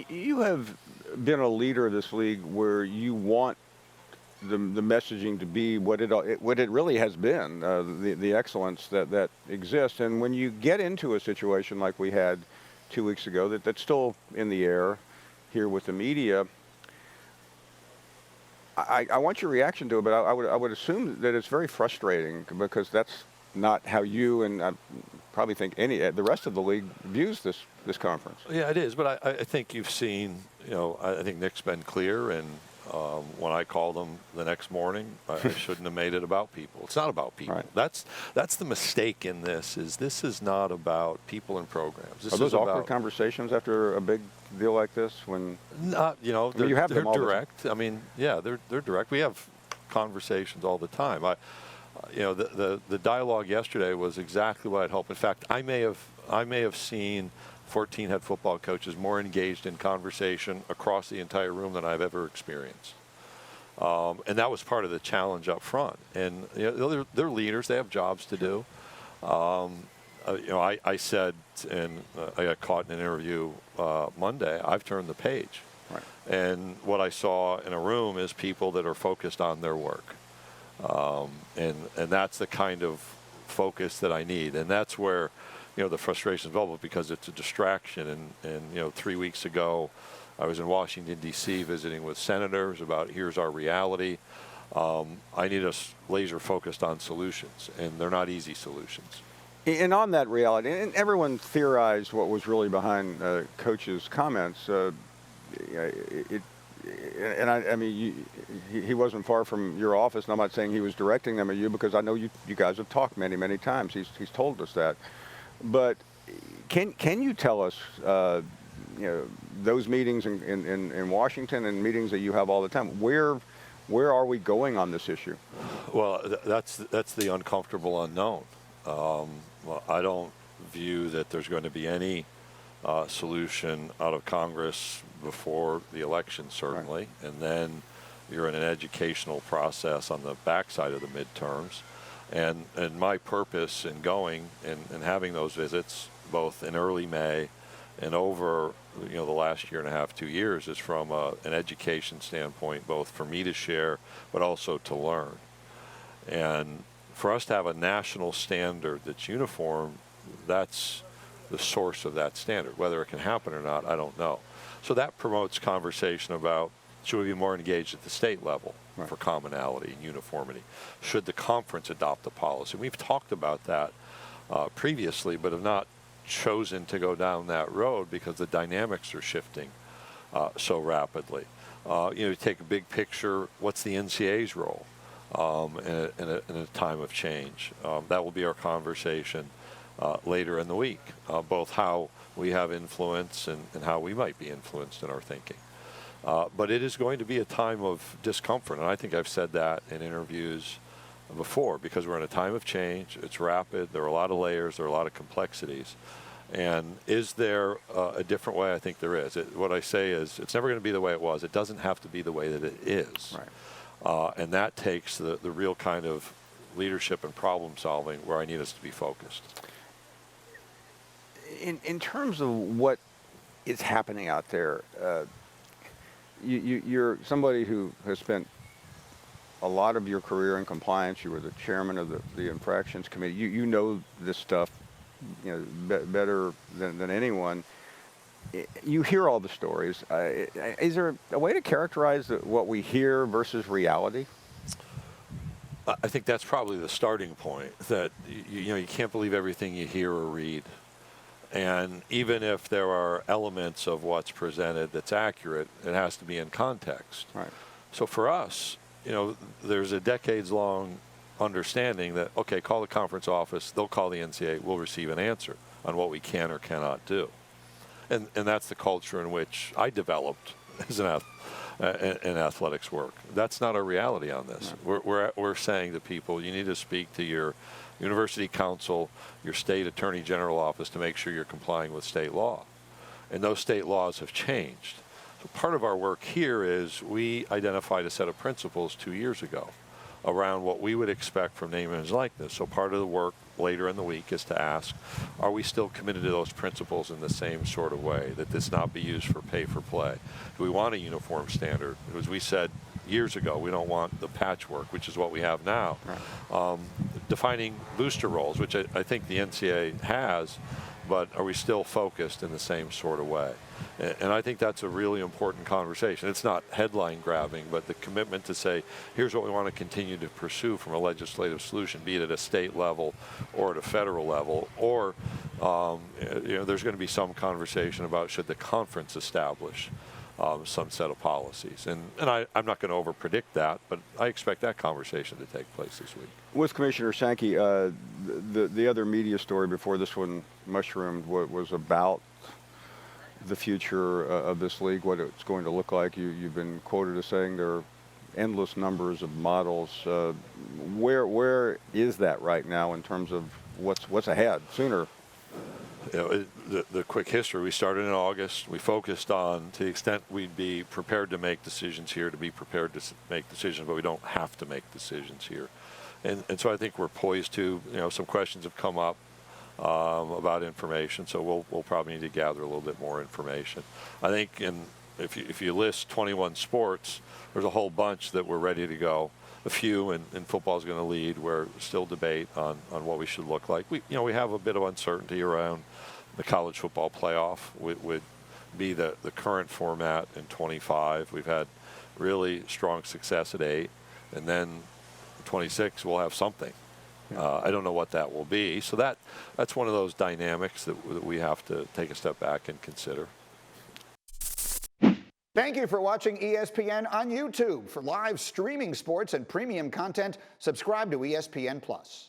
You have been a leader of this league where you want the messaging to be what it really has been, the excellence that exists. And when you get into a situation like we had 2 weeks ago, that's still in the air here with the media, I want your reaction to it, but I would assume that it's very frustrating because that's not how you and I probably think the rest of the league views this conference. Yeah, it is. But I think you've seen, I think Nick's been clear. And when I called him the next morning, I shouldn't have made it about people. It's not about people. Right. That's the mistake in this. This is not about people and programs. This Are those is awkward about conversations after a big deal like this? When not, you have they're them all direct. I mean, yeah, they're direct. We have conversations all the time. The dialogue yesterday was exactly what I'd hoped. In fact, I may have seen 14 head football coaches more engaged in conversation across the entire room than I've ever experienced. And that was part of the challenge up front. And they're leaders; they have jobs to do. I said, and I got caught in an interview Monday, I've turned the page. Right. And what I saw in a room is people that are focused on their work. And that's the kind of focus that I need. And that's where, the frustration is developed because it's a distraction. And 3 weeks ago, I was in Washington, D.C. visiting with senators about here's our reality. I need us laser focused on solutions, and they're not easy solutions. And on that reality, and everyone theorized what was really behind Coach's comments. He wasn't far from your office, and I'm not saying he was directing them at you because I know you guys have talked many, many times. He's told us that. But can you tell us, those meetings in Washington and meetings that you have all the time, where are we going on this issue? Well, that's the uncomfortable unknown. I don't view that there's going to be any solution out of Congress before the election, certainly. Right. And then you're in an educational process on the backside of the midterms. And my purpose in going and having those visits, both in early May and over the last year and a half, 2 years, is from an education standpoint, both for me to share, but also to learn. And for us to have a national standard that's uniform, that's the source of that standard. Whether it can happen or not, I don't know. So that promotes conversation about, should we be more engaged at the state level for commonality and uniformity? Should the conference adopt a policy? We've talked about that previously, but have not chosen to go down that road because the dynamics are shifting so rapidly. You take a big picture, what's the NCAA's role in a time of change? That will be our conversation later in the week, both how we have influence and how we might be influenced in our thinking. But it is going to be a time of discomfort, and I think I've said that in interviews before, because we're in a time of change. It's rapid. There are a lot of layers. There are a lot of complexities. And is there a different way? I think there is. What I say is it's never going to be the way it was. It doesn't have to be the way that it is. Right. And that takes the real kind of leadership and problem solving where I need us to be focused. In terms of what is happening out there, you're somebody who has spent a lot of your career in compliance. You were the chairman of the infractions committee. You know this stuff, better than anyone. You hear all the stories. Is there a way to characterize what we hear versus reality? I think that's probably the starting point. That you can't believe everything you hear or read. And even if there are elements of what's presented that's accurate, it has to be in context. Right. So for us, there's a decades-long understanding that, okay, call the conference office, they'll call the NCAA, we'll receive an answer on what we can or cannot do. And that's the culture in which I developed as in athletics work. That's not our reality on this. No. We're saying to people, you need to speak to your university council, your state attorney general office to make sure you're complying with state law. And those state laws have changed. So part of our work here is we identified a set of principles 2 years ago around what we would expect from name, image, likeness. So part of the work later in the week is to ask, are we still committed to those principles in the same sort of way, that this not be used for pay for play? Do we want a uniform standard? As we said years ago, we don't want the patchwork, which is what we have now. Right. Defining booster roles, which I think the NCAA has, but are we still focused in the same sort of way? And I think that's a really important conversation. It's not headline grabbing, but the commitment to say, here's what we want to continue to pursue from a legislative solution, be it at a state level or at a federal level, or there's going to be some conversation about should the conference establish some set of policies. And I'm not going to over-predict that, but I expect that conversation to take place this week. With Commissioner Sankey, the other media story before this one mushroomed was about the future of this league, what it's going to look like. You've been quoted as saying there are endless numbers of models. Where is that right now in terms of what's ahead sooner? The quick history, we started in August. We focused on, to the extent we'd be prepared to make decisions here, to be prepared to make decisions, but we don't have to make decisions here. And so I think we're poised to, some questions have come up about information, so we'll probably need to gather a little bit more information. I think if you list 21 sports, there's a whole bunch that we're ready to go. A few, and football is going to lead, where still debate on what we should look like. We have a bit of uncertainty around the college football playoff. Would be the current format in 25. We've had really strong success at 8, and then 26 we'll have something. I don't know what that will be. So that's one of those dynamics that we have to take a step back and consider. Thank you for watching ESPN on YouTube. For live streaming sports and premium content, subscribe to ESPN+.